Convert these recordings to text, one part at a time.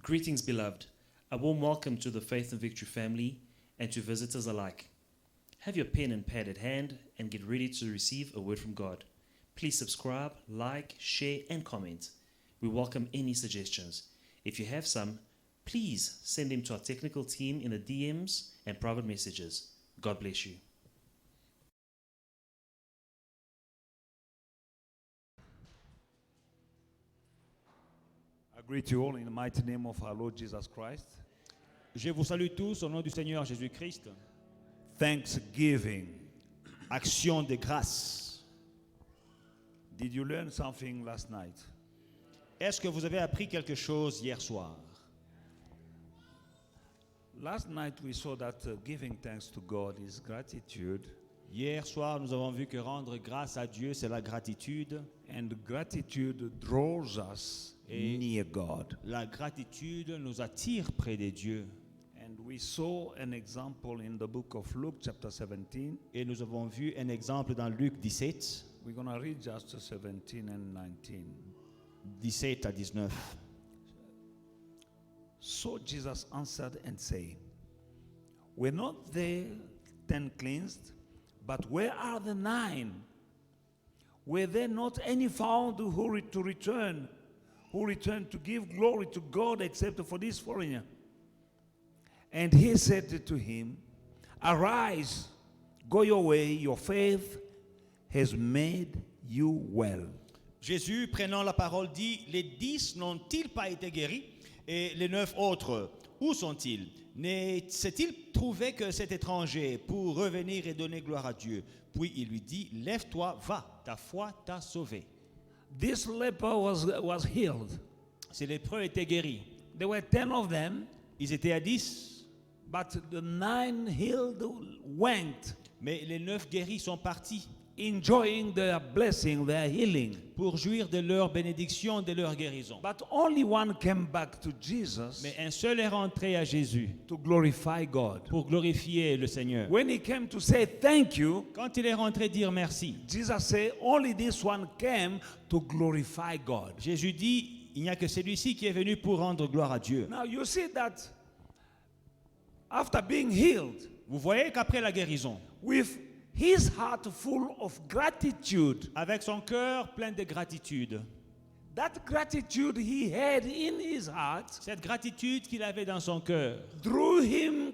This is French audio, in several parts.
Greetings, beloved. A warm welcome to the Faith and Victory family and to visitors alike. Have your pen and pad at hand and get ready to receive a word from God. Please subscribe, like, share, and comment. We welcome any suggestions. If you have some, please send them to our technical team in the DMs and private messages. God bless you. I greet you all in the mighty name of our Lord Jesus Christ. Je vous salue tous au nom du Seigneur Jésus-Christ. Thanksgiving. Action de grâce. Did you learn something last night? Est-ce que vous avez appris quelque chose hier soir? Last night we saw that giving thanks to God is gratitude, Hier soir, nous avons vu que rendre grâce à Dieu, c'est la gratitude. and gratitude draws us Et- near God. La gratitude nous attire près de Dieu. And we saw an example in the book of Luke chapter 17. Et nous avons vu un exemple dans Luc 17, We're going to read just 17 and 19. 17 à 19. So Jesus answered and said, were not there 10 cleansed? But where are the 9? Were there not any found who returned to give glory to God except for this foreigner? And he said to him, arise, go your way, your faith has made you well. Jésus, prenant la parole, dit, les 10 n'ont-ils pas été guéris? Et les 9 autres, où sont-ils? Ne s'est-il trouvé que cet étranger pour revenir et donner gloire à Dieu? Puis il lui dit, lève-toi, va, ta foi t'a sauvé. This leper was healed. Ces lépreux étaient guéris. There were 10 of them, Ils étaient à 10, but the 9 healed went, mais les 9 guéris sont partis enjoying their blessing, their healing. pour jouir de leur bénédiction, de leur guérison. But only one came back to Jesus Mais un seul est rentré à Jésus to glorify God. pour glorifier le Seigneur. When he came to say thank you, Quand il est rentré dire merci, Jesus said, only this one came to glorify God. Jésus dit, il n'y a que celui-ci qui est venu pour rendre gloire à Dieu. Now you see that after being healed, Vous voyez qu'après la guérison, with his heart full of gratitude, avec son cœur plein de gratitude, that gratitude he had in his heart cette gratitude qu'il avait dans son cœur drew him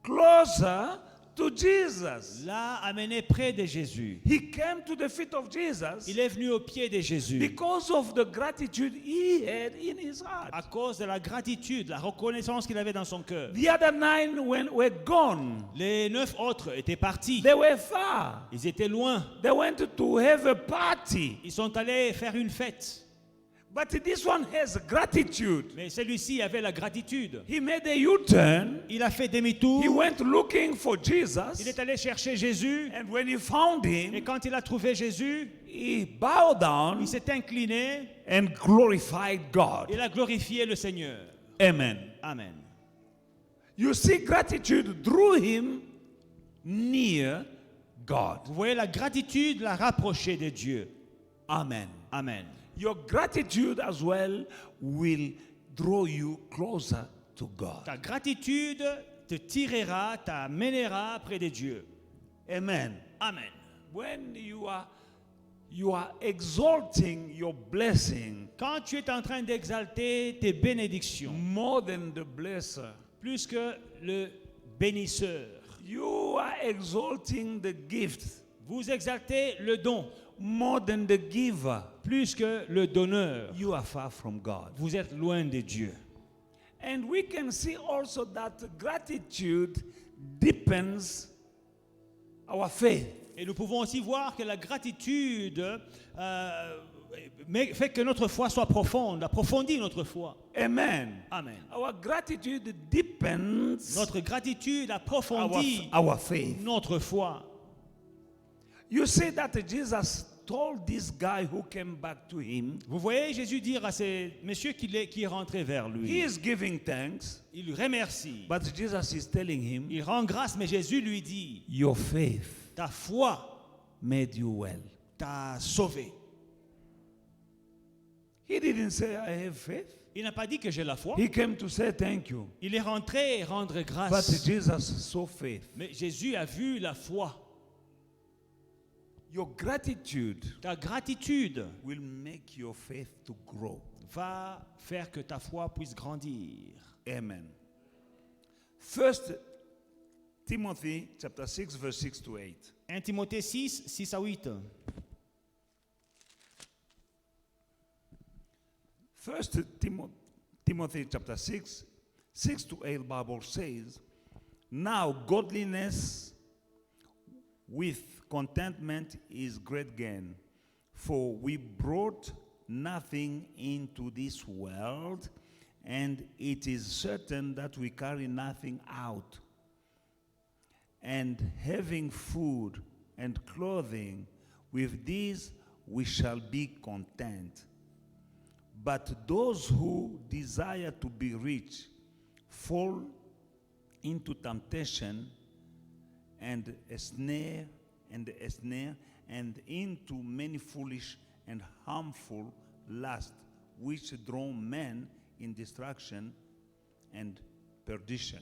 closer to Jesus. l'a amené près de Jésus. He came to the feet of Jesus Il est venu au pied de Jésus because of the gratitude he had in his heart. à cause de la gratitude, la reconnaissance qu'il avait dans son cœur. The other 9 were gone. Les 9 autres étaient partis. They were far. Ils étaient loin. They went to have a party. Ils sont allés faire une fête. But this one has gratitude. Mais celui-ci avait la gratitude. He made a U-turn. Il a fait demi-tour. He went looking for Il Jesus. est allé chercher Jésus. And when he found Et him, quand il a trouvé Jésus, he bowed down il s'est incliné. and glorified God. Il a glorifié le Seigneur. Amen. Amen. You see, gratitude drew him near God. Vous voyez, la gratitude l'a rapproché de Dieu. Amen. Amen. Your gratitude as well will draw you closer to God. Ta gratitude te tirera, t'amènera près de Dieu. Amen. Amen. When you are exalting your blessing Quand tu es en train d'exalter tes bénédictions, more than the blesser, plus que le bénisseur, you are exalting the gift vous exaltez le don, more than the giver, plus que le donneur. you are far from God. Vous êtes loin de Dieu. And we can see also that gratitude deepens our faith. Et nous pouvons aussi voir que la gratitude fait que notre foi soit profonde, approfondit notre foi. Amen. Amen. Our gratitude deepens Notre gratitude approfondit our faith. notre foi. You see that Jesus told this guy who came back to him, Vous voyez Jésus dire à ces messieurs qui est rentré vers he lui. is giving thanks, Il lui remercie. but Jesus is telling him, Il rend grâce, mais Jésus lui dit, your faith ta foi made you well. t'a sauvé. He didn't say, I have faith. Il n'a pas dit que j'ai la foi. He came to say thank you. Il est rentré rendre But grâce. Jesus saw faith. Mais Jésus a vu la foi. Your gratitude Ta gratitude will make your faith to grow. va faire que ta foi puisse grandir. Amen. First Timothy chapter 6 verse 6 to 8. 1 Timothée 6, 6 à 8. First Timothy chapter 6, 6 to 8 Bible says, now godliness with contentment is great gain, for we brought nothing into this world, and it is certain that we carry nothing out. And having food and clothing, with these we shall be content. But those who desire to be rich fall into temptation and a snare, and into many foolish and harmful lusts, which draw men in destruction and perdition.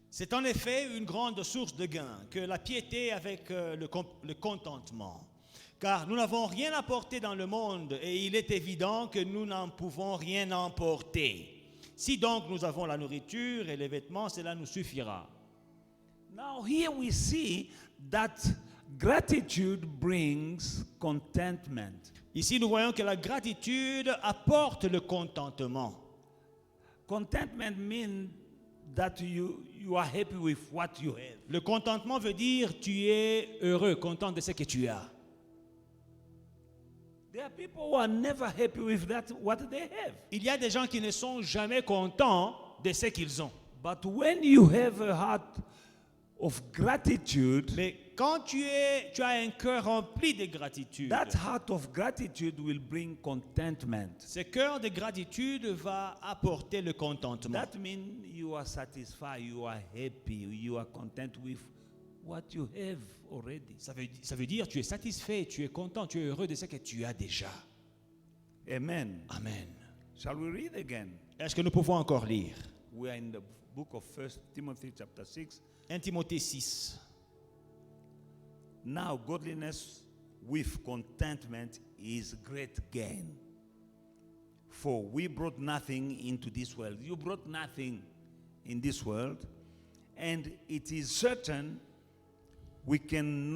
C'est en effet une grande source de gain que la piété avec le contentement. Car nous n'avons rien apporté dans le monde et il est évident que nous n'en pouvons rien emporter. Si donc nous avons la nourriture et les vêtements, cela nous suffira. Now here we see that gratitude brings contentment. Ici, nous voyons que la gratitude apporte le contentement. Contentment means that you are happy with what you have. Le contentement veut dire tu es heureux, content de ce que tu as. There are people who are never happy with that what they have. Il y a des gens qui ne sont jamais contents de ce qu'ils ont. But when you have a heart of gratitude, Mais quand tu as un cœur rempli de gratitude, that heart of gratitude will bring contentment. ce cœur de gratitude va apporter le contentement. That means you are satisfied, you are happy, you are content with what you have already. Ça veut dire tu es satisfait, tu es content, tu es heureux de ce que tu as déjà. Amen. Amen. Shall we read again? Est-ce que nous pouvons encore lire We are in the book of 1 Timothy chapter 6. 1 Timothée 6. Now godliness with contentment is great gain. For we brought nothing into this world. You brought nothing in this world, and it is certain we can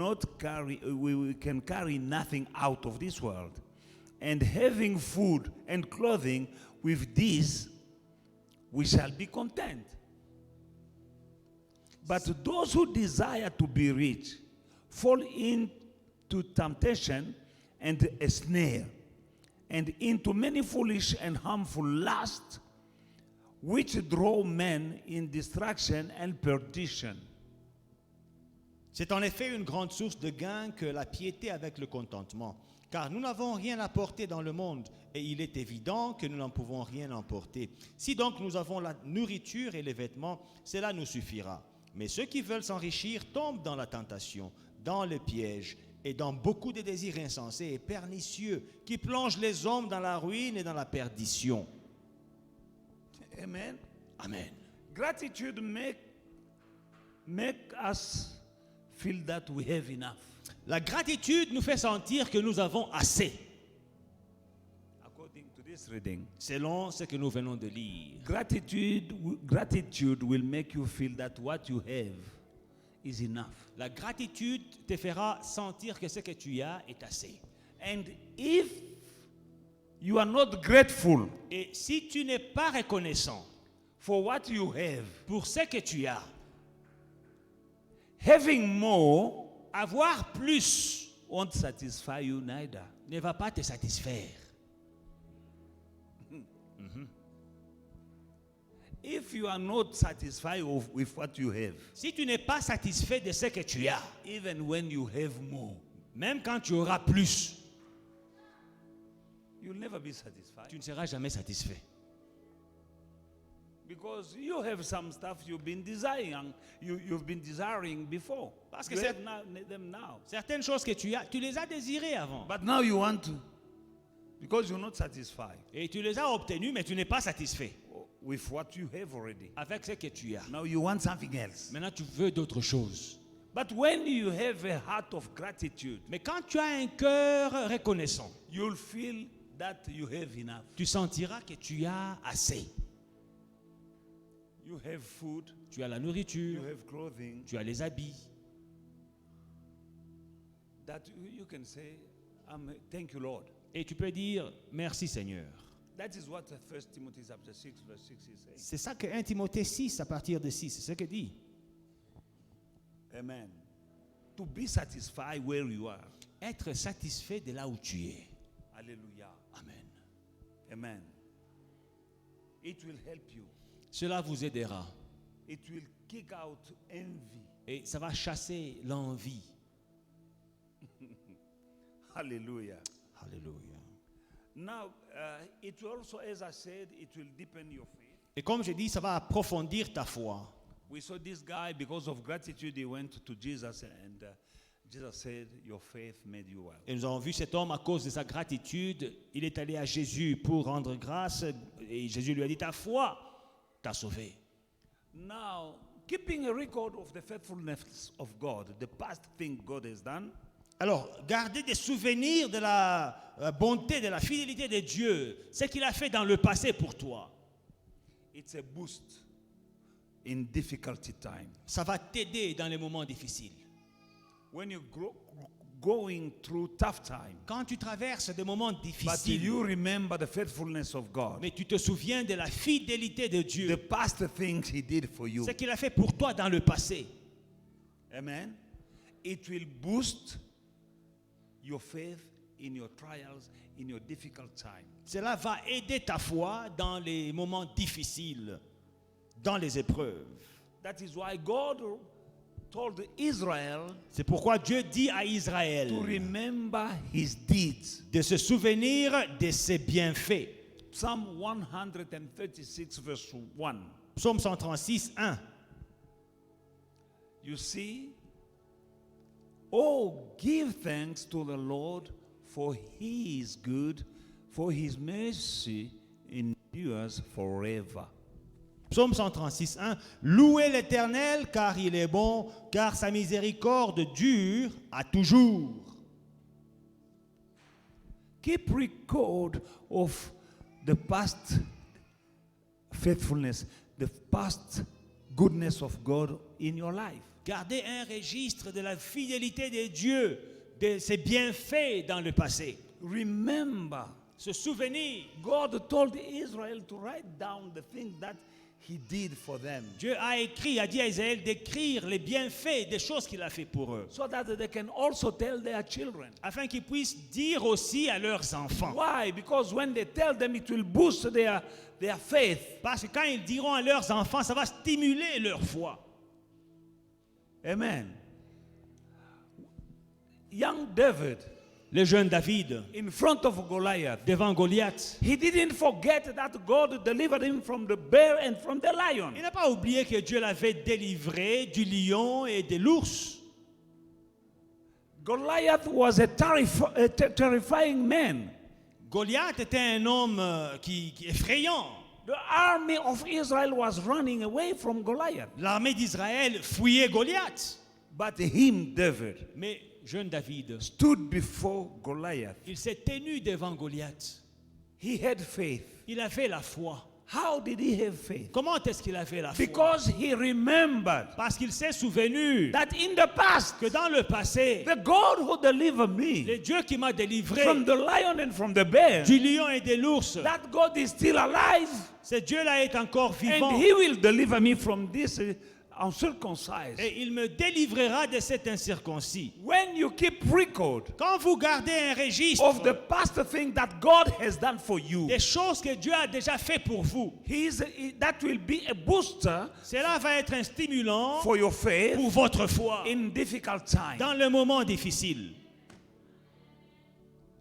carry nothing out of this world. And having food and clothing, with this we shall be content. But those who desire to be rich fall into temptation and a snare, and into many foolish and harmful lusts, which draw men in destruction and perdition. C'est en effet une grande source de gain que la piété avec le contentement. Car nous n'avons rien apporté dans le monde et il est évident que nous n'en pouvons rien emporter. Si donc nous avons la nourriture et les vêtements, cela nous suffira. Mais ceux qui veulent s'enrichir tombent dans la tentation, dans le piège et dans beaucoup de désirs insensés et pernicieux qui plongent les hommes dans la ruine et dans la perdition. Amen. Amen. Gratitude make us feel that we have enough. La gratitude nous fait sentir que nous avons assez, According to this reading, selon ce que nous venons de lire. gratitude will make you feel that what you have is enough. La gratitude te fera sentir que ce que tu as est assez. And if you are not grateful Et si tu n'es pas reconnaissant for what you have, pour ce que tu as, having more avoir plus won't satisfy you neither. ne va pas te satisfaire. If you are not satisfied with what you have, Si tu n'es pas satisfait de ce que tu as, even when you have more, même quand tu auras plus, you'll never be satisfied. tu ne seras jamais satisfait. Because you have some stuff you've been desiring before. Parce que You c'est- have them now. Certaines choses que tu as, tu les as désirées avant. But now you want Because you're not satisfied Et tu les as obtenus, mais tu n'es pas satisfait with what you have already. avec ce que tu as. Now you want something else. Maintenant, tu veux d'autres choses. But when you have a heart of gratitude, Mais quand tu as un cœur reconnaissant, you'll feel that you have enough. tu sentiras que tu as assez. You have food, Tu as la you nourriture, have clothing, tu as les habits. that you can say, thank you, Lord. Et tu peux dire merci Seigneur. That is what 1 Timothy chapter 6, verse 6 is saying. C'est ça que 1 Timothée 6, à partir de 6, c'est ce que dit. Amen. To be satisfied where you are. Être satisfait de là où tu es. Hallelujah. Amen. Amen. It will help you. Cela vous aidera. It will kick out envy. Et ça va chasser l'envie. Hallelujah. Alléluia. Now, it will also, as I said, it will deepen your faith. Et comme je dis, ça va approfondir ta foi. We saw this guy, because of gratitude, he went to Jesus, and Jesus said, your faith made you well. Et nous avons vu cet homme, à cause de sa gratitude, il est allé à Jésus pour rendre grâce. Et Jésus lui a dit, ta foi t'a sauvé. Now, keeping a record of the faithfulness of God, the past thing God has done, Alors, garder des souvenirs de la bonté, de la fidélité de Dieu, ce qu'il a fait dans le passé pour toi, it's a boost in difficulty time. ça va t'aider dans les moments difficiles. When you're going through tough time, Quand tu traverses des moments but difficiles, you remember the faithfulness of God, mais tu te souviens de la fidélité de the Dieu, past things He did for you. ce qu'il a fait pour toi dans le passé, Amen. It will boost your faith in your trials, in your difficult time. cela va aider ta foi dans les moments difficiles, dans les épreuves. That is why God told Israel C'est pourquoi Dieu dit à Israël to remember His deeds. de se souvenir de ses bienfaits. Psalm 136 verse 1. Psaume 136, 1. You see, oh, give thanks to the Lord, for He is good, for His mercy endures forever. Psaume 136, 1. Louez l'Éternel car il est bon, car sa miséricorde dure à toujours. Keep record of the past faithfulness, the past goodness of God in your life. Gardez un registre de la fidélité de Dieu, de ses bienfaits dans le passé. Remember, Se souvenir. God told Israel to write down the things that He did for them, Dieu a dit à Israël d'écrire les bienfaits des choses qu'il a fait pour eux, so that they can also tell their children. afin qu'ils puissent dire aussi à leurs enfants. Why? Because when they tell them, it will boost their faith. Parce que quand ils diront à leurs enfants, ça va stimuler leur foi. Amen. Young David, Le jeune David, in front of Goliath, devant Goliath, he didn't forget that God delivered him from the bear and from the lion. il n'a pas oublié que Dieu l'avait délivré du lion et de l'ours. Goliath was a terrifying man. Goliath était un homme qui effrayant. The army of Israel was running away from Goliath. L'armée d'Israël fuyait Goliath. But him, David, Mais jeune David, stood before Goliath. il s'est tenu devant Goliath. He had faith. Il avait la foi. How did he have faith? Comment est-ce qu'il avait la foi? Because he remembered Parce qu'il s'est souvenu that in the past, que dans le passé, the God who delivered me le Dieu qui m'a délivré from the lion and from the bear, du lion et de l'ours, that God is still alive, ce Dieu-là est encore vivant. and he will deliver me from this uncircumcised. Et il me délivrera de cet incirconcis. When you keep record Quand vous gardez un registre of the past thing that God has done for you, des choses que Dieu a déjà fait pour vous, that will be a booster cela va être un stimulant for your faith pour votre foi in difficult times. dans le moment difficile.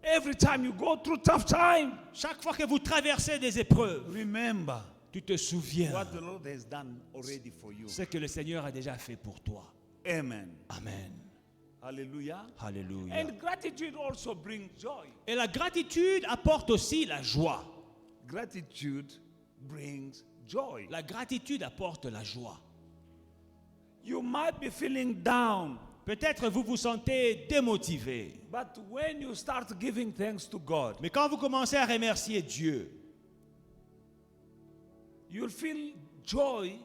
Every time you go through tough time, Chaque fois que vous traversez des épreuves, remember tu te souviens what the Lord has done already for you. ce que le Seigneur a déjà fait pour toi. Amen. Amen. Hallelujah. Alléluia. And gratitude also brings joy. Et la gratitude apporte aussi la joie. Gratitude brings joy. La gratitude apporte la joie. You might be feeling down, Peut-être vous vous sentez démotivé. but when you start giving thanks to God, Mais quand vous commencez à remercier Dieu, you'll feel joy,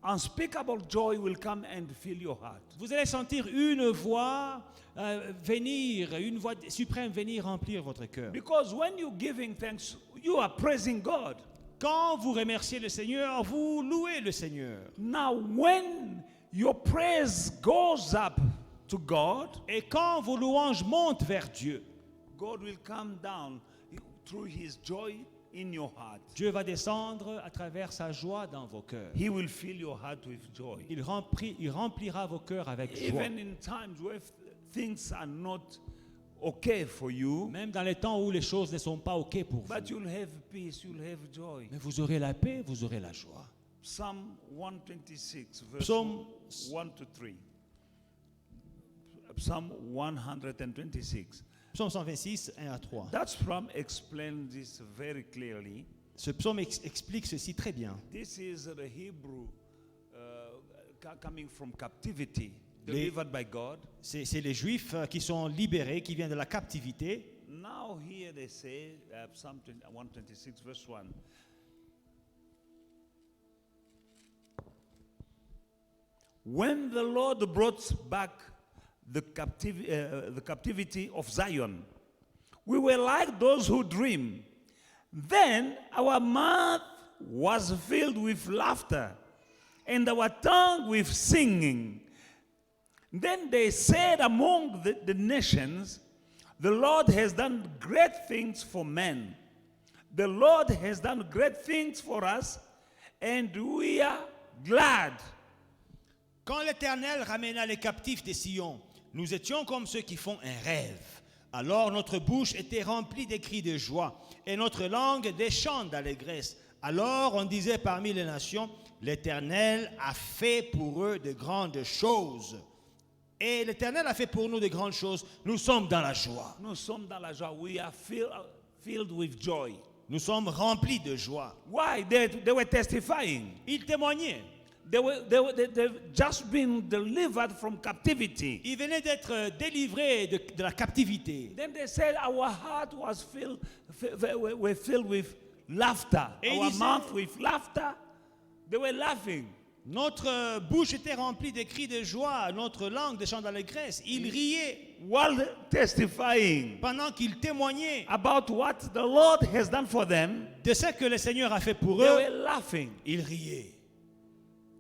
unspeakable joy will come and fill your heart. vous allez sentir une voix venir, une voix suprême venir remplir votre cœur. Because when you're giving thanks, you are praising God. Quand vous remerciez le Seigneur, vous louez le Seigneur. Now, when your praise goes up to God, Et quand vos louanges montent vers Dieu, God will come down through His joy in your heart. Dieu va descendre à travers sa joie dans vos cœurs. He will fill your heart with joy. Il remplira vos cœurs avec joie. Even in times where things are not okay for you, Même dans les temps où les choses ne sont pas OK pour vous. but you'll have peace, you'll have joy. Mais vous aurez la paix, vous aurez la joie. Psalm 126, verse Psaume 1 to 3. Psalm 126. Psaume 126, 1 à 3. That psalm explains this very clearly. Ce psaume explique ceci très bien. This is the Hebrew coming from captivity, Les- delivered by God. C'est les Juifs qui sont libérés, qui viennent de la captivité. Now here they say, Psalm 126, verse 1. When the Lord brought back the captivity of Zion, we were like those who dream. Then our mouth was filled with laughter, and our tongue with singing. Then they said among the nations, the Lord has done great things for men. The Lord has done great things for us, and we are glad. Quand l'Éternel ramena les captifs des Sion, nous étions comme ceux qui font un rêve. Alors notre bouche était remplie des cris de joie et notre langue des chants d'allégresse. Alors on disait parmi les nations, l'Éternel a fait pour eux de grandes choses. Et l'Éternel a fait pour nous de grandes choses. Nous sommes dans la joie. Nous sommes dans la joie. We are filled with joy. Nous sommes remplis de joie. Why? They were testifying. Ils témoignaient. They've just been delivered from captivity. Ils venaient d'être délivrés de la captivité. Then they said our heart was were filled with laughter. Et ils Our disaient- mouth with laughter. They were laughing. Notre bouche était remplie de cris de joie, notre langue des chants d'allégresse. Ils riaient While testifying pendant qu'ils témoignaient about what the Lord has done for them, de ce que le Seigneur a fait pour they eux. were laughing. Ils riaient.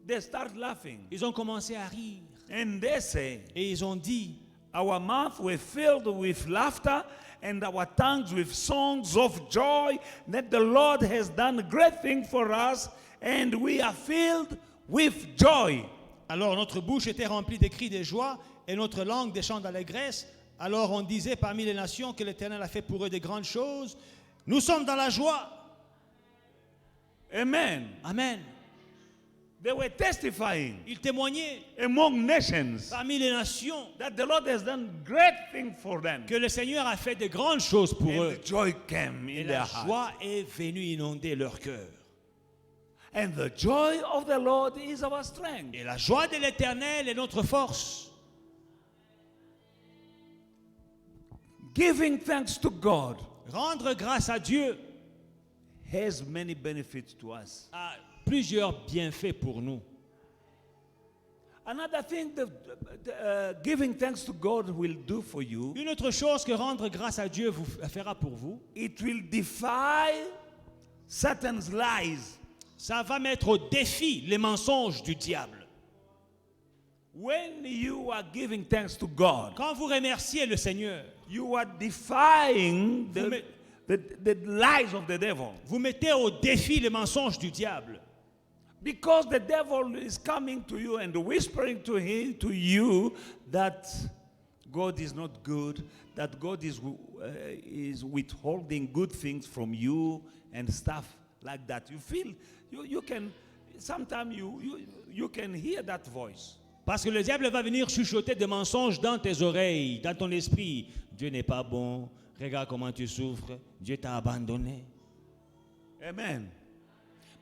They start laughing. Ils ont commencé à rire And they say, et ils ont dit, our mouth were filled with laughter and our tongues with songs of joy that the Lord has done great things for us and we are filled with joy. alors notre bouche était remplie de cris de joie et notre langue des chants d'allégresse. Alors on disait parmi les nations que l'Éternel a fait pour eux de grandes choses. Nous sommes dans la joie. Amen. Amen. They were testifying Ils témoignaient among nations parmi les nations that the Lord has done great things for them. que le Seigneur a fait de grandes choses pour And eux. the joy came Et in la their heart. joie est venue inonder leur cœur. And the joy of the Lord is our strength. Et la joie de l'Éternel est notre force. Giving thanks to God Rendre grâce à Dieu has many benefits to us. a plusieurs bienfaits pour nous. Another thing that giving thanks to God will do for you, Une autre chose que rendre grâce à Dieu vous fera pour vous, it will defy Satan's lies. ça va mettre au défi les mensonges du diable. When you are giving thanks to God, Quand vous remerciez le Seigneur, you are defying Vous the lies of the devil. vous mettez au défi les mensonges du diable. Because the devil is coming to you and whispering to you that God is not good, that God is withholding good things from you and stuff like that. You feel you can sometimes you can hear that voice. Parce que le diable va venir chuchoter des mensonges dans tes oreilles, dans ton esprit. Dieu n'est pas bon. Regarde comment tu souffres. Dieu t'a abandonné. Amen.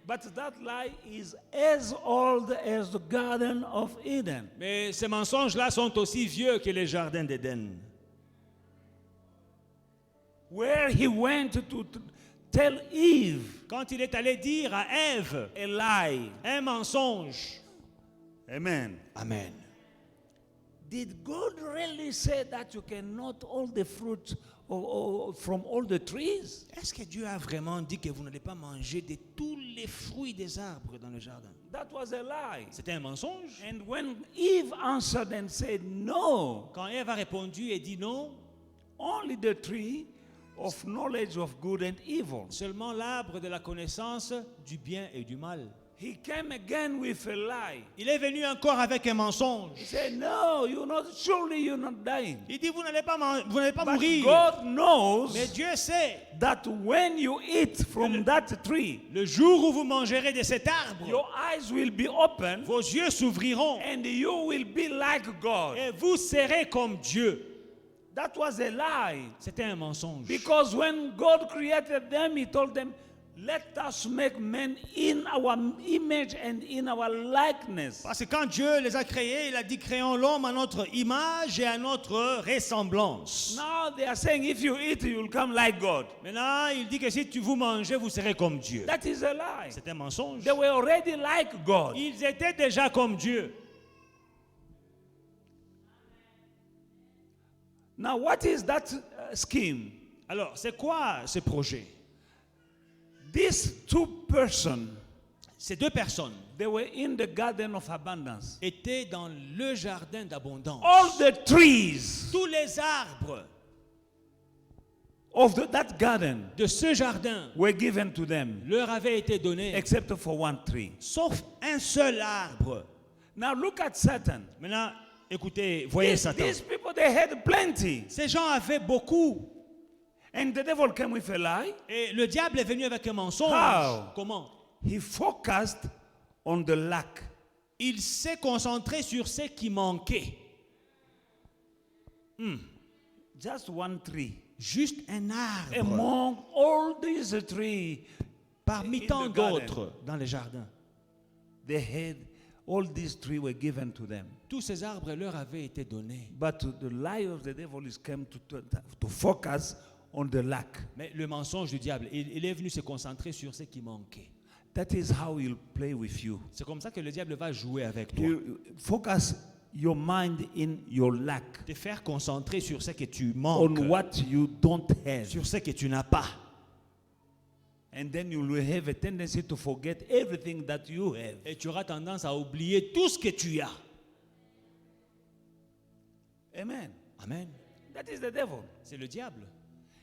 But that lie is as old as the Garden of Eden. Mais ces mensonges-là sont aussi vieux que les jardins d'Éden. Where he went to tell Eve Quand il est allé dire à Ève a lie. un mensonge. Amen. Amen. Did God really say that you cannot all the fruit from all the trees? Est-ce que Dieu a vraiment dit que vous n'allez pas manger de tous les fruits des arbres dans le jardin? That was a lie. C'était un mensonge. And when Eve answered and said no, Quand Ève a répondu et dit non, only the tree of knowledge of good and evil. seulement l'arbre de la connaissance du bien et du mal. He came again with a lie. Il est venu encore avec un He mensonge. said, no, surely you're not dying. Il dit vous n'allez pas, But mourir. God knows Mais Dieu sait, that when you eat from that tree, le jour où vous mangerez de cet arbre, your eyes will be open vos yeux s'ouvriront and you will be like God. et vous serez comme Dieu. That was a lie. C'était un mensonge. Because when God created them, He told them, let us make men in our image and in our likeness. Parce que quand Dieu les a créés, il a dit créons l'homme à notre image et à notre ressemblance. Now they are saying if you eat, you will come like God. Maintenant, il dit que si vous mangez, vous serez comme Dieu. That is a lie. C'est un mensonge. They were already like God. Ils étaient déjà comme Dieu. Now, what is that scheme? Alors, c'est quoi ce projet? These two persons, Ces deux personnes they were in the garden of abundance. étaient dans le jardin d'abondance. All the trees Tous les arbres of that garden de ce jardin were given to them, leur avaient été donnés, except for one tree. sauf un seul arbre. Now, look at Satan. Maintenant, écoutez, voyez Satan. These people, they had plenty. Ces gens avaient beaucoup. And the devil came with a lie. Et le diable est venu avec un mensonge. How? Comment? He focused on the lack. Il s'est concentré sur ce qui manquait. Just one tree. Juste un arbre Among all these trees, parmi in tant the garden. d'autres dans les jardins. they had, all these trees were given to them. Tous ces arbres leur avaient été donnés. But the lie of the devil is came to focus on the lack. Mais le mensonge du diable, il est venu se concentrer sur ce qui manquait. That is how he'll play with you. C'est comme ça que le diable va jouer avec toi. You focus your mind in your lack, Te faire concentrer sur ce que tu on manques, what you don't have. sur ce que tu n'as pas. And then you will have a tendency to forget everything that you have. Et tu auras tendance à oublier tout ce que tu as. Amen. Amen. That is the devil. C'est le diable.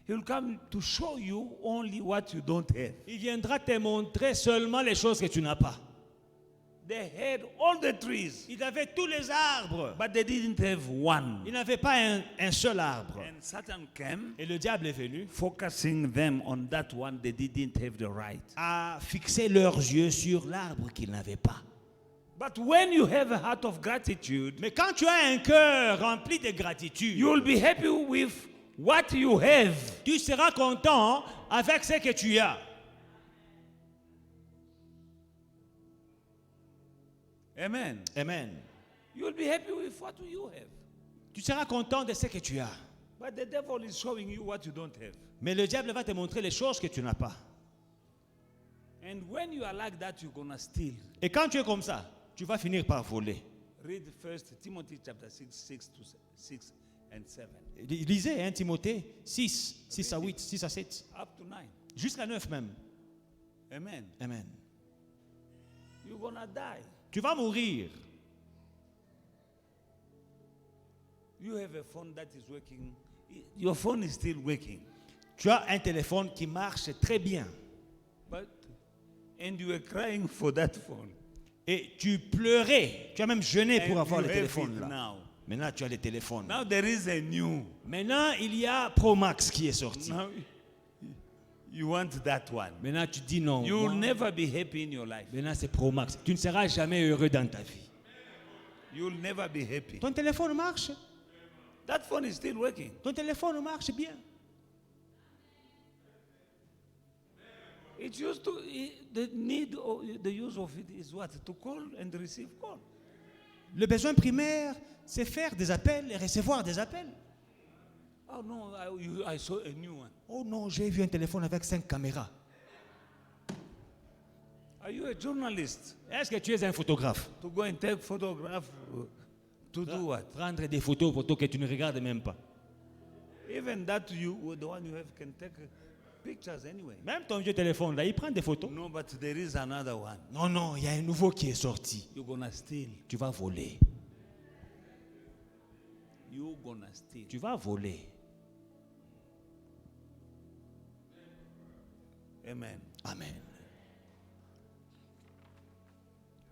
He will come to show you only what you don't have. Il viendra te montrer seulement les choses que tu n'as pas. They had all the trees, Ils avaient tous les arbres. but they didn't have one. Ils n'avaient pas un seul arbre. And Satan came, Et le diable est venu focusing them on that one they didn't have the right. à fixer leurs yeux sur l'arbre qu'ils n'avaient pas. But when you have a heart of gratitude, Mais quand tu as un cœur rempli de gratitude, you will be happy with what you have. tu seras content avec ce que tu as. Amen. Amen. You will be happy with what you have. Tu seras content de ce que tu as. But the devil is showing you what you don't have. Mais le diable va te montrer les choses que tu n'as pas. And when you are like that, you're going to steal. Et quand tu es comme ça, tu vas finir par voler. Read 1 Timothy chapter 6 and 7. Lisez 1 Timothée 6 à 8, 6 à 7, Up to 9. jusqu'à 9 même. Amen. Amen. You're going to die. Tu vas mourir. You have a phone that is working. Your phone is still working. Tu as un téléphone qui marche très bien. And you are crying for that phone. Et tu pleurais. Tu as même jeûné pour And avoir you le have téléphone it là. now. Maintenant, tu as le téléphone. Now there is a new. Maintenant, il y a Pro Max qui est sorti. Now you want that one. Maintenant, tu dis non. You will Moi, never be happy in your life. maintenant, c'est Pro Max. Tu ne seras jamais heureux dans ta vie. you'll never be happy. Ton téléphone marche. That phone is still working. Ton téléphone marche bien. It used to, the need, the use of it is what? To call and receive call. Le besoin primaire, c'est faire des appels et recevoir des appels. Oh no, I saw a new one. Oh non, j'ai vu un téléphone avec 5 caméras. Are you a journalist? Est-ce que tu es un photographe? To go and take photograph, to do what? Prendre des photos que tu ne regardes même pas. Even that the one you have can take pictures anyway. Même ton vieux téléphone, là, il prend des photos. No, but there is another one. Non, non, il y a un nouveau qui est sorti. You're gonna steal. Tu vas voler. You're gonna steal. Tu vas voler. Amen. Amen.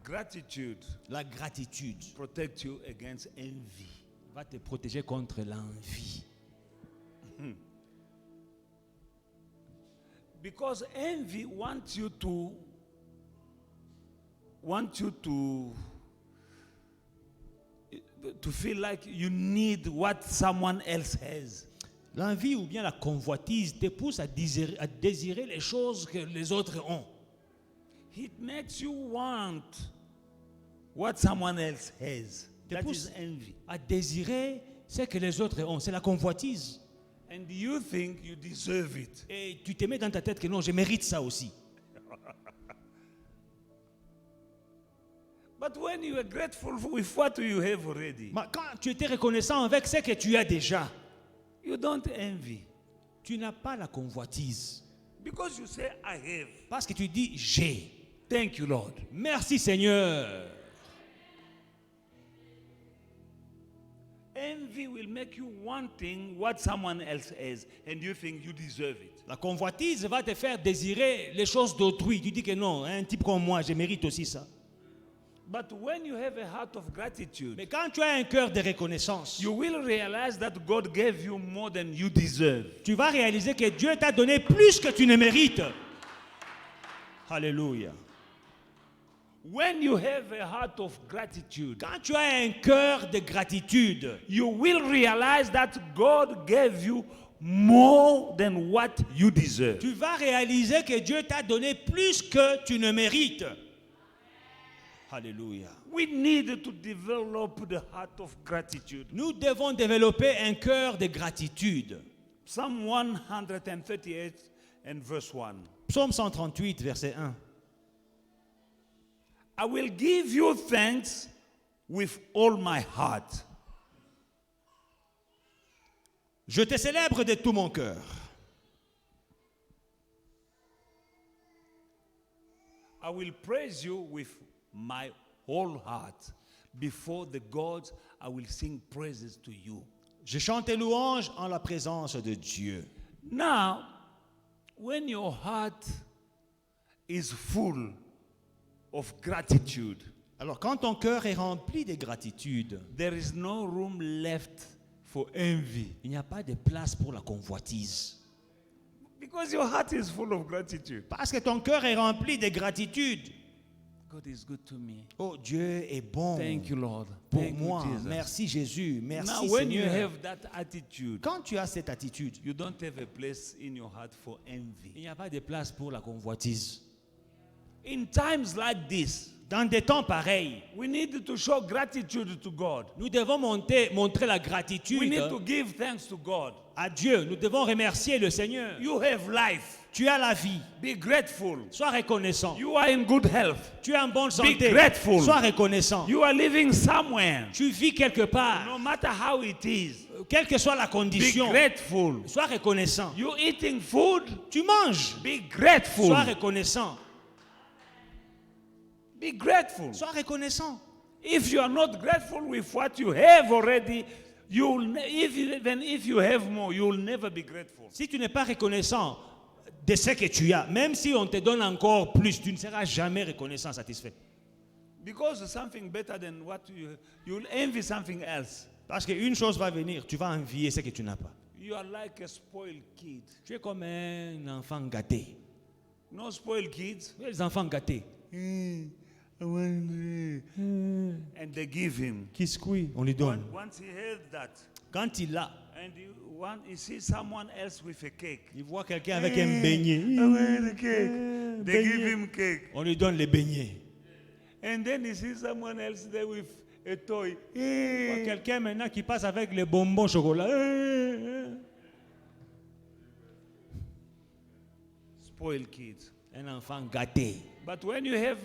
Gratitude La gratitude protects you against envy. va te protéger contre l'envie. Because envy wants you to feel like you need what someone else has. L'envie ou bien la convoitise te pousse à désirer les choses que les autres ont. It makes you want what someone else has. Te That pousse is envy. à désirer ce que les autres ont. C'est la convoitise. And you think you deserve it. Et tu te mets dans ta tête que non, je mérite ça aussi. But when you are grateful with what you have already, Mais quand tu étais reconnaissant avec ce que tu as déjà, you don't envy. tu n'as pas la convoitise. Because you say, I have. Parce que tu dis j'ai. Thank you, Lord. Merci Seigneur. Envy will make you wanting what someone else has, and you think you deserve it. La convoitise va te faire désirer les choses d'autrui. Tu dis que non, un type comme moi, je mérite aussi ça. But when you have a heart of gratitude, Mais quand tu as un cœur de reconnaissance, you will realize that God gave you more than you deserve. tu vas réaliser que Dieu t'a donné plus que tu ne mérites. Alléluia. When you have a heart of gratitude, Quand tu as un cœur de gratitude, you will realize that God gave you more than what you deserve. tu vas réaliser que Dieu t'a donné plus que tu ne mérites. Alléluia. We need to develop the heart of gratitude. Nous devons développer un cœur de gratitude. Psalm 138 and verse 1. Psaume 138, verset 1. I will give you thanks with all my heart. Je te célèbre de tout mon cœur. I will praise you with my whole heart. Before the gods, I will sing praises to you. Je chante tes louanges en la présence de Dieu. Now, when your heart is full of gratitude, Alors quand ton cœur est rempli de gratitude, there is no room left for envy. il n'y a pas de place pour la convoitise. Because your heart is full of gratitude. Parce que ton cœur est rempli de gratitude. God is good to me. Oh, Dieu est bon Thank you, Lord. pour Thank you, moi. Jesus. Merci Jésus. Merci Now, when you Seigneur. have that attitude, Quand tu as cette attitude, you don't have a place in your heart for envy. il n'y a pas de place pour la convoitise. In times like this, Dans des temps pareils, we need to show gratitude to God. nous devons montrer la We gratitude need to give thanks to God. à Dieu. Nous devons remercier le Seigneur. You have life. Tu as la vie. Be grateful. Sois reconnaissant. You are in good health. Tu es en bonne santé. grateful. Sois reconnaissant. You are living somewhere. Tu vis quelque part. No matter how it is. Quelle que soit la Be condition. grateful. Sois reconnaissant. You eating food. Tu manges. Be grateful. Sois reconnaissant. Be grateful. Sois reconnaissant. If you are not grateful with what you have already, even if you have more, you will never be grateful. Si tu n'es pas reconnaissant de ce que tu as, même si on te donne encore plus, tu ne seras jamais reconnaissant, satisfait. Because something better than what you will envy something else. Parce qu'une chose va venir, tu vas envier ce que tu n'as pas. You are like a spoiled kid. Tu es comme un enfant gâté. No spoiled kids. Les enfants gâtés. and they give him. Kiskoui, on lui donne. Once he heard that, Quand il l'a, and he sees someone else with a cake. il voit quelqu'un avec un beignet. I want a cake. They give Beignet. him cake. On lui donne les beignets. And then he sees someone else there with a toy. Il voit quelqu'un maintenant qui passe avec les bonbons chocolat. Spoiled kids. Un enfant gâté. But when you have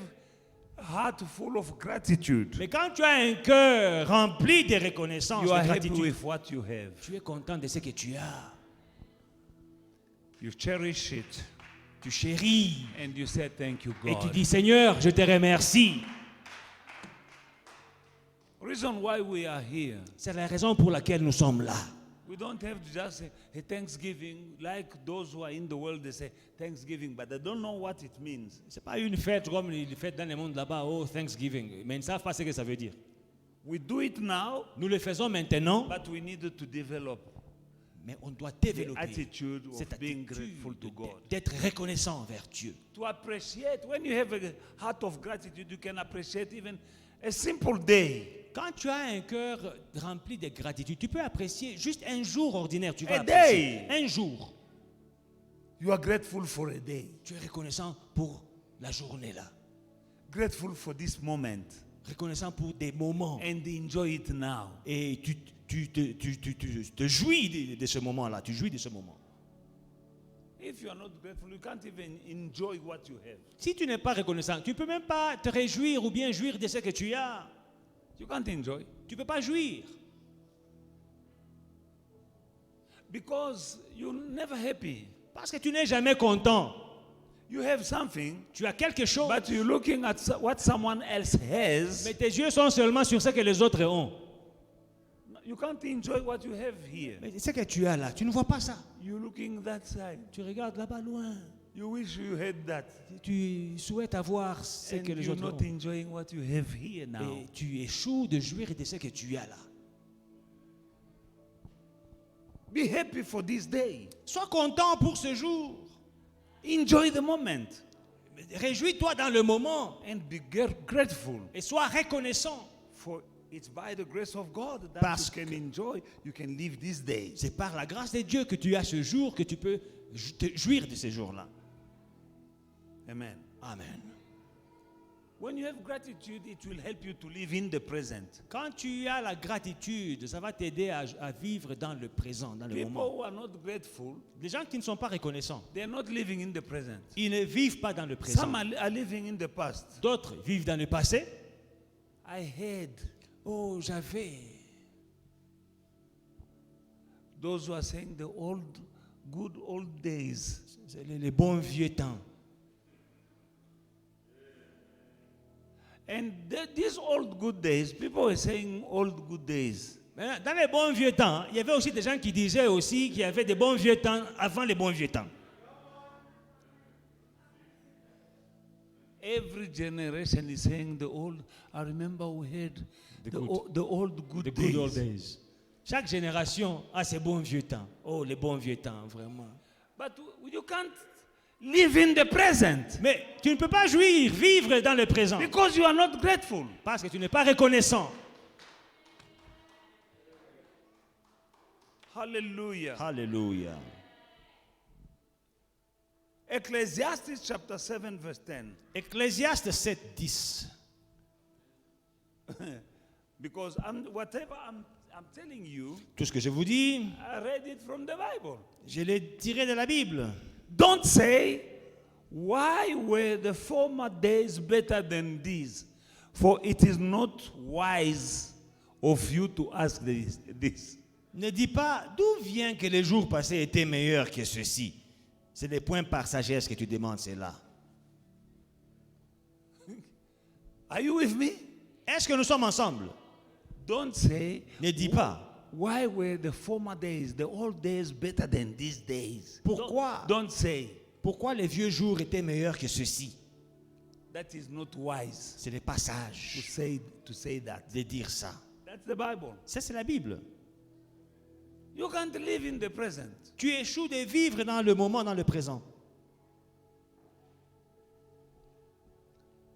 a heart full of gratitude, Mais quand tu as un cœur rempli de reconnaissance, you de are happy gratitude, with what you have. tu es content de ce que tu as. You cherish it. Tu chéris. And you say, thank you, Et tu God. dis, Seigneur, je te remercie. Reason why we are here. C'est la raison pour laquelle nous sommes là. We don't have to just say a Thanksgiving like those who are in the world, they say Thanksgiving, but they don't know what it means. C'est pas une fête comme les fêtes dans le monde là-bas, oh Thanksgiving, mais ils ne savent pas ce que ça veut dire. We do it now, Nous le faisons maintenant, but we need to develop mais on doit the développer attitude cette of being attitude grateful to God. d'être reconnaissant envers Dieu. To appreciate, when you have a heart of gratitude, you can appreciate even a simple day. Quand tu as un cœur rempli de gratitude, tu peux apprécier juste un jour ordinaire. Tu vas A apprécier day. un jour. You are grateful for a day, Tu es reconnaissant pour la journée là. grateful for this moment, Reconnaissant pour des moments. and enjoy it now. Et tu te jouis de ce moment-là. Tu jouis de ce moment. If you are not grateful, you can't even enjoy what you have. Si tu n'es pas reconnaissant, tu ne peux même pas te réjouir ou bien jouir de ce que tu as. You can't enjoy Tu ne peux pas jouir. because you're never happy. Parce que tu n'es jamais content. You have something, Tu as quelque chose, but you're looking at what someone else has. mais tes yeux sont seulement sur ce que les autres ont. You can't enjoy what you have here. Mais ce que tu as là, tu ne vois pas ça. You're looking that side. Tu regardes là-bas loin. You wish you had that. Tu souhaites avoir ce And que les you're autres not ont. enjoying what you have here now. Et tu échoues de jouir de ce que tu as là. Be happy for this day. Sois content pour ce jour. Enjoy the moment. Réjouis-toi dans le moment. And be grateful. Et sois reconnaissant. For it's by the grace of God that Parce you can enjoy, you can live these days. C'est par la grâce de Dieu que tu as ce jour, que tu peux te jouir de ces jours-là. Amen. Amen. When you have gratitude, it will help you to live in the present. Quand tu as la gratitude, ça va t'aider à vivre dans le présent, dans le People moment. who are not grateful, Les gens qui ne sont pas reconnaissants, they are not living in the present. ils ne vivent pas dans le présent. Some are living in the past. D'autres vivent dans le passé. I had Oh, j'avais. those who are saying the good old days. C'est les bons vieux temps. And these old good days, people were saying old good days. Mais dans les bons vieux temps, il y avait aussi des gens qui disaient aussi qu'il y avait des bons vieux temps avant les bons vieux temps. Every generation is saying the old. I remember we had the old good The days. good old days. Chaque génération a ses bons vieux temps. Oh, les bons vieux temps, vraiment. But you can't live in the present Mais tu ne peux pas jouir, vivre dans le présent, because you are not grateful. parce que tu n'es pas reconnaissant. Hallelujah. Alléluia. Ecclesiastes chapter 7 verse 10. Ecclésiaste 7, 10. Because whatever I'm telling you, Tout ce que je vous dis, I read it from the Bible. je l'ai tiré de la Bible. Don't say, why were the former days better than these? For it is not wise of you to ask this. Ne dis pas d'où vient que les jours passés étaient meilleurs que ceux-ci. C'est des points par sagesse que tu demandes cela. Are you with me? Est-ce que nous sommes ensemble? Don't say, Ne dis pas. why were the former days, the old days better than these days? Pourquoi? Don't say, Pourquoi les vieux jours étaient meilleurs que ceux-ci? that is not wise Ce n'est pas sage to say that. de dire ça. That's the Bible. Ça, c'est la Bible. You can't live in the present. Tu échoues de vivre dans le moment, dans le présent.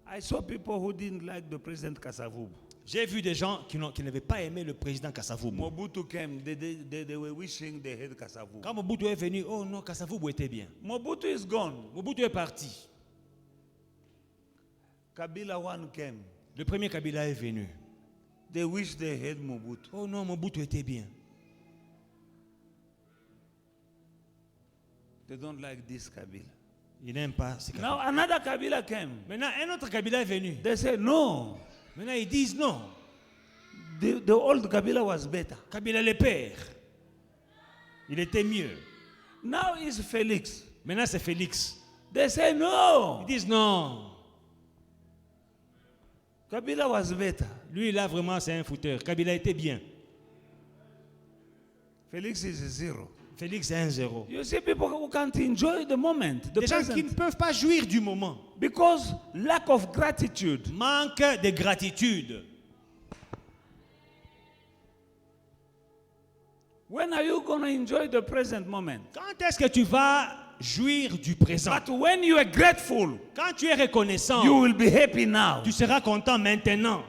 I saw people who didn't like the President Kasavubu. J'ai vu des gens qui n'avaient pas aimé le président Kasavubu. Mobutu came, they were wishing they had Kasavubu. Quand Mobutu est venu, oh non, Kasavubu était bien. Mobutu is gone. Mobutu est parti. Kabila one came. Le premier Kabila est venu. They wish they had Mobutu. Oh non, Mobutu était bien. They don't like this Kabila. Ils n'aiment pas ce Kabila. Now another Kabila came. Maintenant, un autre Kabila est venu. They say no. Maintenant, ils disent non. The old Kabila was better. Kabila le père. Il était mieux. Now it's Felix. Maintenant, c'est Félix. They say no. Ils disent non. Kabila was better. Lui, là, vraiment, c'est un fouteur. Kabila était bien. Felix is zero. Félix est un zéro. You see people who can't enjoy the moment, the Des gens qui ne present, peuvent pas jouir du moment. because lack of gratitude. Manque de gratitude. When are you going to enjoy the present moment? Quand est-ce que tu vas jouir du présent? But when you are grateful, Quand tu es reconnaissant, you will be happy now. tu seras content maintenant.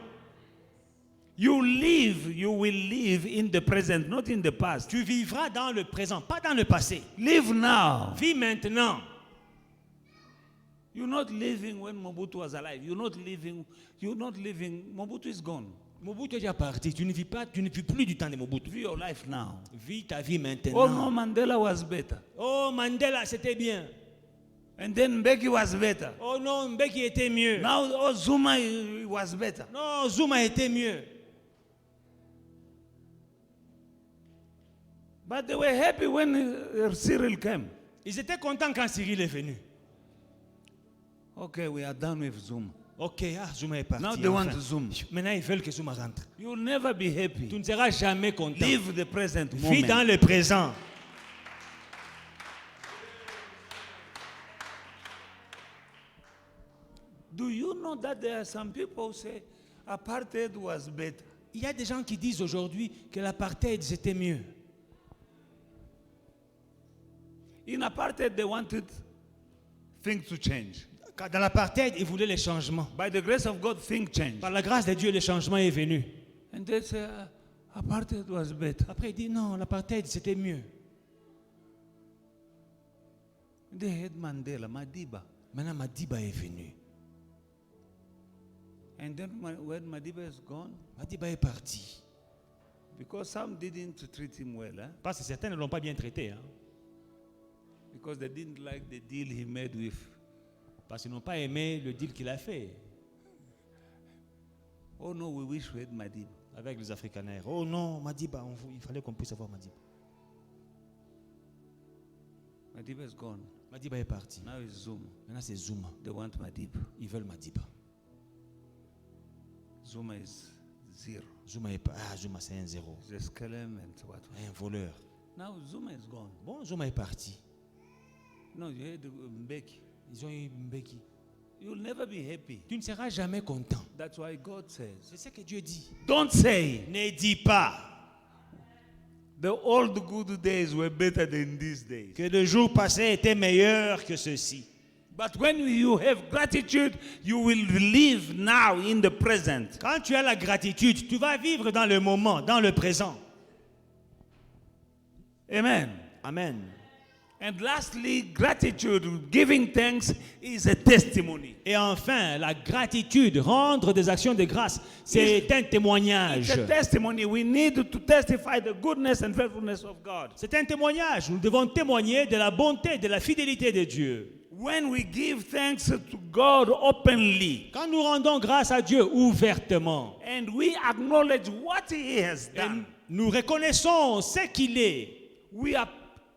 You will live in the present, not in the past. Tu vivras dans le présent, pas dans le passé. Live now. Vis maintenant. You're not living when Mobutu was alive. You're not living. Mobutu is gone. Mobutu est déjà parti. Tu ne vis plus du temps de Mobutu. Live your life now. Vis ta vie Oh no, maintenant. Mandela was better. Oh, Mandela, c'était bien. And then Mbeki was better. Oh non, Mbeki était mieux. Now, oh, Zuma was better. Non, Zuma était mieux. But they were happy when Cyril came. Ils étaient contents quand Cyril est venu. Okay, we are done with Zuma. Ok, Zuma est parti. Now they want Zuma. Maintenant, ils veulent que Zuma rentre. You'll never be Tu happy. ne seras jamais content. Live the present Vis dans moment. le présent. Do you know that there are some people who say apartheid was better? Il y a des gens qui disent aujourd'hui que l'apartheid, c'était mieux. In apartheid, they wanted things to change. Dans l'apartheid, ils voulaient les changements. By the grace of God, things changed. Par la grâce de Dieu, le changement est venu. And they say apartheid was better. Après, il dit non, l'apartheid, c'était mieux. They had Mandela, Madiba. Maintenant, Madiba est venu. And then when Madiba is gone, Madiba est parti. because some didn't treat him well, Parce que certains ne l'ont pas bien traité. Hein? because they didn't like the deal he made with. Parce qu'ils n'ont pas aimé le deal qu'il a fait Oh no, we wish we had Madiba. avec les Afrikaners. Oh non, Madiba, il fallait qu'on puisse avoir Madiba. Madiba is gone. Madiba est parti. Now it's Zuma. Maintenant, c'est Zuma. They want Madiba. Ils veulent Madiba. Zuma is zero. Zuma est pas. Zuma, c'est un zéro. He's a skeleton and what. Un voleur. Now Zuma is gone. Bon, Zuma est parti. No, you had Mbeki. Ils ont eu Mbeki. You'll never be happy. Tu ne seras jamais content. That's why God says, C'est ce que Dieu dit. don't say Ne dis pas the old good days were better than these days. que le jour passé était meilleur que ceci. But when you have gratitude, you will live now in the present. Quand tu as la gratitude, tu vas vivre dans le moment, dans le présent. Amen. Amen. And lastly, gratitude, giving thanks, is a testimony. Et enfin, la gratitude, rendre des actions de grâce, c'est un témoignage. It's a testimony. We need to testify the goodness and faithfulness of God. C'est un témoignage. Nous devons témoigner de la bonté, de la fidélité de Dieu. When we give thanks to God openly, Quand nous rendons grâce à Dieu ouvertement, and we acknowledge what He has et done, nous reconnaissons ce qu'il est, we are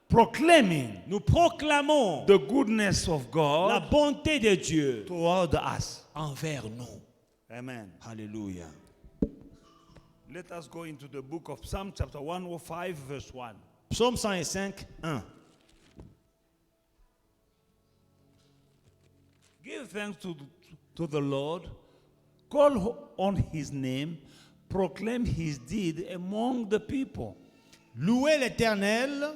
proclaiming nous proclamons the goodness of la God bonté de Dieu toward us. envers nous. Amen. Alléluia. Let us go into the book of Psalm chapter 105 verse 1. Psaume 105, 1. Give thanks to the Lord, call on His name, proclaim His deed among the people. Louez l'Éternel,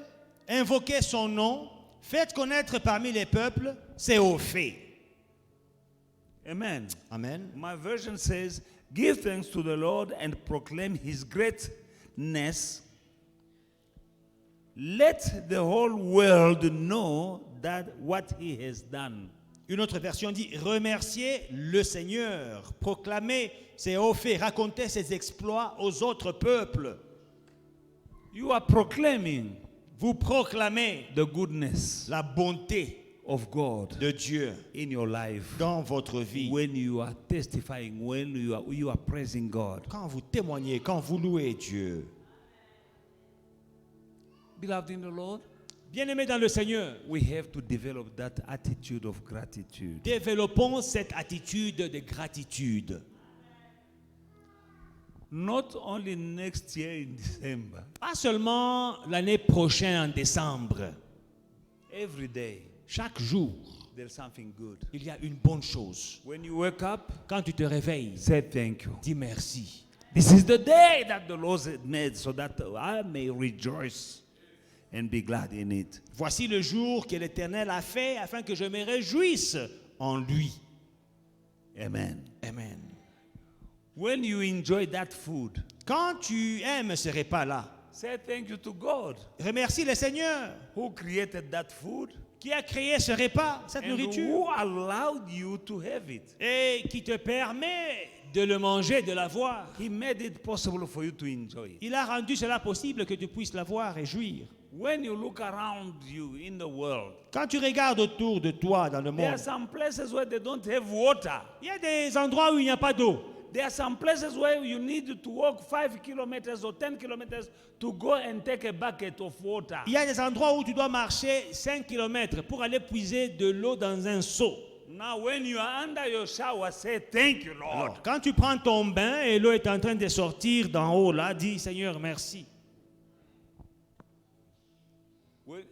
invoquez son nom, faites connaître parmi les peuples ses hauts faits. Amen. Amen. My version says, give thanks to the Lord and proclaim his greatness. Let the whole world know that what he has done. Une autre version dit remercier le Seigneur, proclamer ses hauts faits, raconter ses exploits aux autres peuples. You are proclaiming Vous proclamez the goodness la bonté of God de Dieu in your life. dans votre vie. When you are testifying, when you are praising God. Quand vous témoignez, quand vous louez Dieu. Beloved in the Lord, Bien-aimés dans le Seigneur, we have to develop that attitude of gratitude. développons cette attitude de gratitude. Not only next year in December, Pas seulement l'année prochaine en décembre. every day Chaque jour, there's something good. il y a une bonne chose. When you wake up, Quand tu te réveilles, say thank you. dis merci. This is the day that the Lord has made so that I may rejoice and be glad in it. Voici le jour que l'Éternel a fait afin que je me réjouisse en lui. Amen. Amen. When you enjoy that food, Quand tu aimes ce repas-là, say thank you to God remercie le Seigneur who created that food qui a créé ce repas, cette and nourriture, who allowed you to have it. et qui te permet de le manger, de l'avoir. He made it possible for you to enjoy it. Il a rendu cela possible que tu puisses l'avoir et jouir. When you look around you in the world, Quand tu regardes autour de toi dans le there are monde, some places where they don't have water. il y a des endroits où il n'y a pas d'eau. There are some places where you need to walk 5 kilometers or 10 kilometers to go and take a bucket of water. Il y a des endroits où tu dois marcher 5 km pour aller puiser de l'eau dans un seau. Now, when you are under your shower, say thank you, Lord. Alors, quand tu prends ton bain et l'eau est en train de sortir d'en haut, là, dis Seigneur, merci. Well,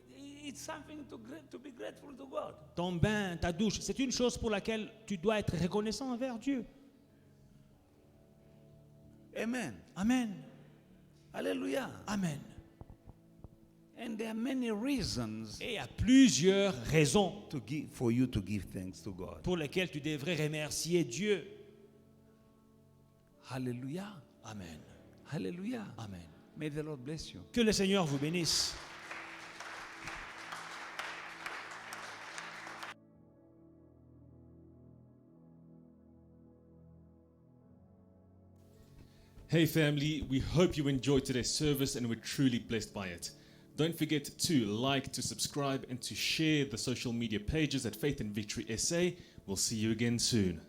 it's something to be grateful to God. Ton bain, ta douche, c'est une chose pour laquelle tu dois être reconnaissant envers Dieu. Amen. Amen. Hallelujah. Amen. And there are many reasons Et il y a plusieurs raisons for you to give thanks to God. pour lesquelles tu devrais remercier Dieu. Hallelujah. Amen. Hallelujah. Amen. May the Lord bless you. Que le Seigneur vous bénisse. Hey family, we hope you enjoyed today's service and were truly blessed by it. Don't forget to like, to subscribe, and to share the social media pages at Faith and Victory SA. We'll see you again soon.